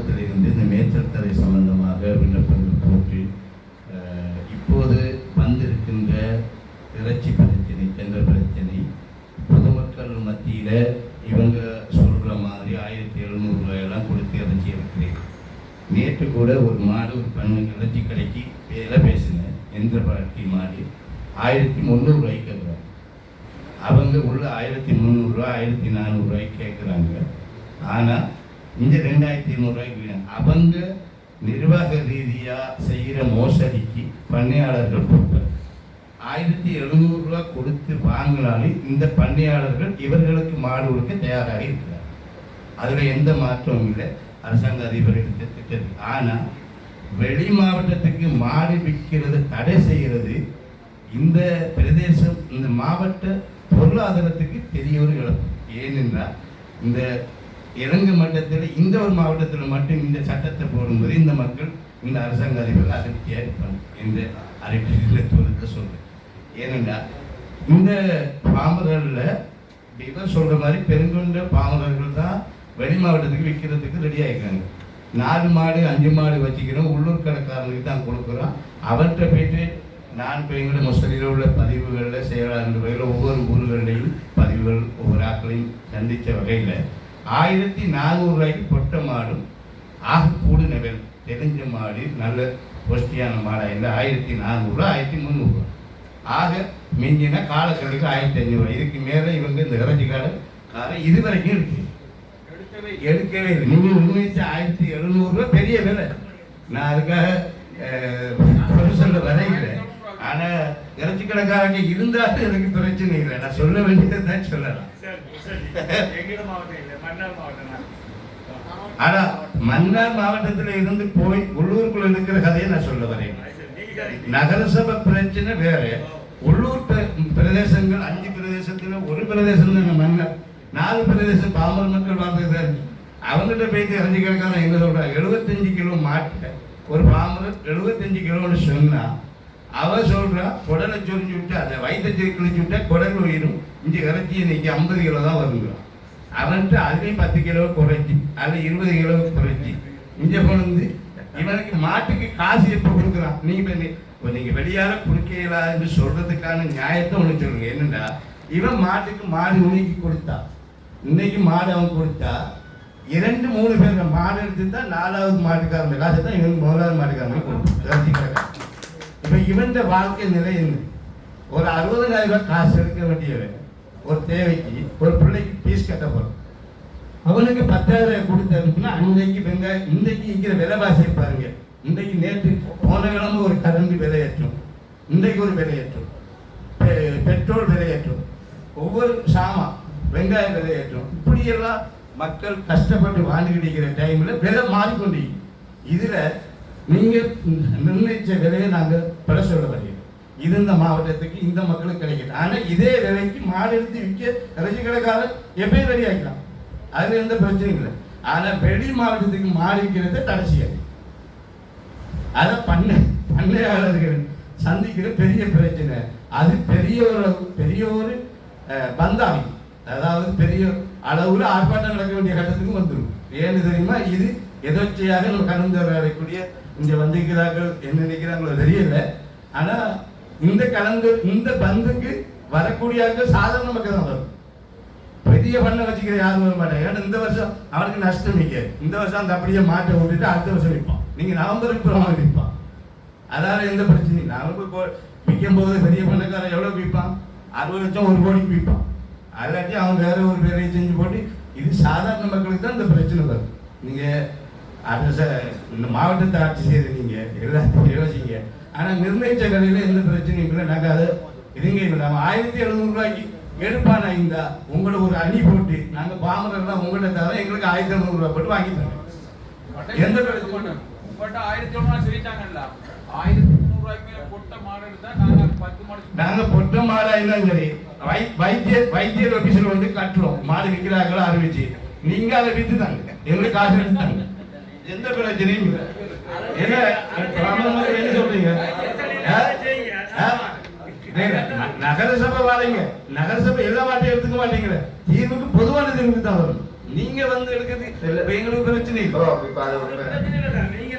ஆரம்பத்தில் இருந்து இந்த மேய்ச்சல் தரை சம்பந்தமாக விண்ணப்பங்கள் போட்டு இப்போது வந்திருக்கின்ற இறைச்சி பிரச்சனை, என்ற பிரச்சனை பொதுமக்கள் மத்தியில் இவங்க சொல்கிற மாதிரி 1700 ரூபாயெல்லாம் கொடுத்து இறைச்சி இருக்கிறேன். நேற்று கூட ஒரு மாடு ஒரு பண்ணு இறைச்சி கடைக்கு வேலை பேசினேன். எந்த பாட்டி மாடு 1300 ரூபாய்க்கு கேட்குறாங்க. அவங்க உள்ள 1300 ரூபா 1400 ரூபாய்க்கு கேட்குறாங்க. ஆனால் இந்த 2200 ரூபாய்க்கு வேணும். அவங்க நிர்வாக ரீதியாக செய்கிற மோசடிக்கு பண்ணையாளர்கள் கொடுப்பாங்க. 1700 ரூபா கொடுத்து வாங்கினாலும் இந்த பண்ணையாளர்கள் இவர்களுக்கு மாடு கொடுக்க தயாராக இருக்கிறார். அதில் எந்த மாற்றமும் இல்லை. அரசாங்க அதிபர் எடுத்த திட்டத்தில். ஆனால் வெளி மாவட்டத்துக்கு மாடு விற்கிறது தடை செய்கிறது இந்த பிரதேசம், இந்த மாவட்ட பொருளாதாரத்துக்கு பெரிய ஒரு இழப்பு. ஏனென்றால் இந்த இலங்கை மட்டத்தில் இந்த ஒரு மாவட்டத்தில் மட்டும் இந்த சட்டத்தை போடும்போது இந்த மக்கள், இந்த அரசாங்க அதிபர்கள் அதிருப்தியாக இருப்பாங்க என்ற அறிக்கையில் தோல்வித்தை சொல்கிறேன். ஏனென்றால் இந்த பாமரர்களில் இவர் சொல்கிற மாதிரி பெருங்கொண்ட பாமரர்கள் தான் வெளி மாவட்டத்துக்கு விற்கிறதுக்கு ரெடி ஆகிக்கிறாங்க. 4 மாடு 5 மாடு வச்சுக்கிறோம், உள்ளூர் கடைக்காரனுக்கு தான் கொடுக்குறோம். அவர்கிட்ட போயிட்டு நான் இப்போ எங்களோட மொசலியில் உள்ள பதிவுகளில் செயலாளர் வகையில் ஒவ்வொரு ஊர்களிலையும் பதிவுகள் ஒவ்வொரு ஆட்களையும் சந்தித்த வகையில் 1400 ரூபாய்க்கு பொட்ட மாடும் ஆகக்கூடு நெவல் தெரிஞ்ச மாடு நல்ல ஒஸ்டியான மாடாக இல்லை 1400 ரூபா 1300 ரூபா. ஆக மிஞ்சினா காலக்கடைக்கு 1500 ரூபா. இதுக்கு மேலே இவங்க இந்த இறைச்சி காரை இது வரைக்கும் இருக்கு எடுக்கவே இல்லை. நீங்கள் உண்மைச்சு 1700 ரூபா பெரிய விலை. நான் அதுக்காக சொல்ல வரைகிறேன். ஆனால் இறைச்சி கடைக்காரங்க இருந்தாலும் எனக்கு பிரச்சனை இல்லை. நான் சொல்ல வேண்டியது தான் சொல்லலாம். ஆனா மன்னார் மாவட்டத்தில் இருந்து போய் உள்ளூருக்குள்ள இருக்கிற கதையை நான் சொல்ல வரேன். நகரசபை பிரச்சனை வேற, உள்ளூர் பிரதேசங்கள் 5 பிரதேசத்துல ஒரு பிரதேசம் தான் மன்னர், 4 பிரதேசம் பாமர மக்கள் வாழ்ந்துதான். அவங்ககிட்ட போயிட்டு இறஞ்சி கிடக்காத எங்க சொல்றாங்க 75 கிலோ மாட்டை ஒரு பாமரர் 75 கிலோன்னு சொன்னா அவ சொல்றா குடலை சொரிஞ்சு விட்டு அதை வயிற்றை கிழிச்சு விட்டா குடல் உயிரும். இங்கே இறைச்சி இன்னைக்கு 50 கிலோ தான் வருங்கிறான். அவன்ட்டு அதுலேயும் 10 கிலோ குறைச்சி அதில் 20 கிலோ குறைச்சி இங்கே கொண்டு இவனுக்கு மாட்டுக்கு காசு எப்போ கொடுக்குறான். நீங்கள் வெளியால் கொடுக்கலான்னு சொல்றதுக்கான நியாயத்தை ஒன்று சொல்லுங்க. என்னண்டா இவன் மாட்டுக்கு மாடு உணிக்கு கொடுத்தா, இன்னைக்கு மாடு அவன் கொடுத்தா 2-3 பேர் மாடு எடுத்துட்டா 4வது மாட்டுக்காரன் காசு தான் இவனுக்கு 1வது மாட்டுக்காரன் கொடுத்து. இப்போ இவன் வாழ்க்கை நிலை என்ன? ஒரு 60,000 ரூபாய் காசு எடுக்க வேண்டியவன் ஒரு தேவைக்கு ஒரு பிள்ளைக்கு பீஸ் கட்ட போகிறோம். அவனுக்கு 10,000 கொடுத்தா அன்றைக்கு வெங்காயம் இன்றைக்கு இருக்கிற விலைவாசி பாருங்க. இன்றைக்கு நேற்று போன கிழமை ஒரு கரண்டி விலையேற்றம், இன்றைக்கு ஒரு விலையேற்றம், பெட்ரோல் விலையேற்றம், ஒவ்வொரு சாமான் வெங்காய விலையேற்றம், இப்படியெல்லாம் மக்கள் கஷ்டப்பட்டு வாழ்ந்துக்கிட்டு டைமில் விலை மாறிக்கொண்டு இதில் நீங்கள் நிர்ணயித்த விலையை நாங்கள் பெற சொல்ல வருகிறோம். இது இந்த மாவட்டத்துக்கு இந்த மக்களுக்கு கிடைக்குது. ஆனால் இதே விலைக்கு மாடு எடுத்து விற்க இறைச்சி கடைக்காரர் எப்பயும் ரெடி ஆகிக்கலாம், அதில் எந்த பிரச்சனையும் இல்லை. ஆனால் வெளி மாவட்டத்துக்கு மாடு விற்கிறத தடை செய்யாது. அதை பண்ணையாளர்கள் சந்திக்கிற பெரிய பிரச்சனை. அது பெரிய ஒரு பந்தாவி, அதாவது பெரிய அளவில் ஆர்ப்பாட்டம் நடக்க வேண்டிய கட்டத்துக்கு வந்துடும். ஏன்னு தெரியுமா? இது எதோச்சையாக நம்ம கலந்து வரக்கூடிய இங்கே வந்திருக்கிறார்கள் என்ன நினைக்கிறாங்களோ தெரியல. ஆனால் இந்த பந்துக்கு வரக்கூடிய சாதாரண மக்கள் தான் வரும். பெரிய பண்ண வச்சுக்கிற யாரும் வர மாட்டாங்க. ஏன்னா இந்த வருஷம் அவனுக்கு நஷ்டம் நிற்காது. இந்த வருஷம் அந்த அப்படியே மாட்டை விட்டுட்டு அடுத்த வருஷம் விற்பான். நீங்கள் நவம்பருக்கு புறமாக விற்பான். அதனால எந்த பிரச்சனையும் நவம்பர் விற்கும் போது பெரிய பண்ணக்காரன் எவ்வளோ விற்பான்? 60 லட்சம் 1 கோடிக்கு விற்பான். அல்லாட்டி அவன் வேற ஒரு வேலையை செஞ்சு போட்டு இது சாதாரண மக்களுக்கு தான் இந்த பிரச்சனை வரும். நீங்கள் இந்த மாவட்டத்தை ஆட்சி செய்து நீங்கள் எல்லாத்தையும் யோசிங்க. ஆனால் நிர்ணயித்த கடையில் எந்த பிரச்சனையும் இல்லை. நாங்கள் அதை இதுங்க இல்லை. நம்ம 1700 ரூபாய்க்கு எடுப்பானா இந்த உங்களை ஒரு அணி போட்டு நாங்கள் பாமரெல்லாம் உங்கள்கிட்ட தவிர எங்களுக்கு 1700 ரூபாய் போட்டு வாங்கிட்டாங்க. எந்த பிரச்சனை 1700 சொல்லிட்டாங்கல்ல, 1300 ரூபாய்க்கு மேல பொட்ட மாடு எடுத்தா நாங்க 10 மாடு நாங்கள் பொட்ட மாடாயிருந்தாலும் சரி வைத்தியர் ஆபீஸில் வந்து கட்டுறோம். மாடு விற்கிறாங்களோ அறிவிச்சு நீங்கள் அதை விற்று தாங்க எங்களுக்கு காசு எடுத்தாங்க. எந்த பிரச்சனையும் இல்லை. என்ன சொல்றீங்க? நகரசபை வாழைங்க, நகரசபை எல்லா மாட்டையும் எடுத்துக்க மாட்டேங்கிற தீர்வுக்கு பொதுவான தீர்வுக்கு தான் வரும். நீங்க வந்து எடுக்கிறது இல்ல. இப்ப எங்களுக்கு பிரச்சனை இல்லை. ஓ, இப்ப அது பிரச்சனை இல்லைடா. நீங்க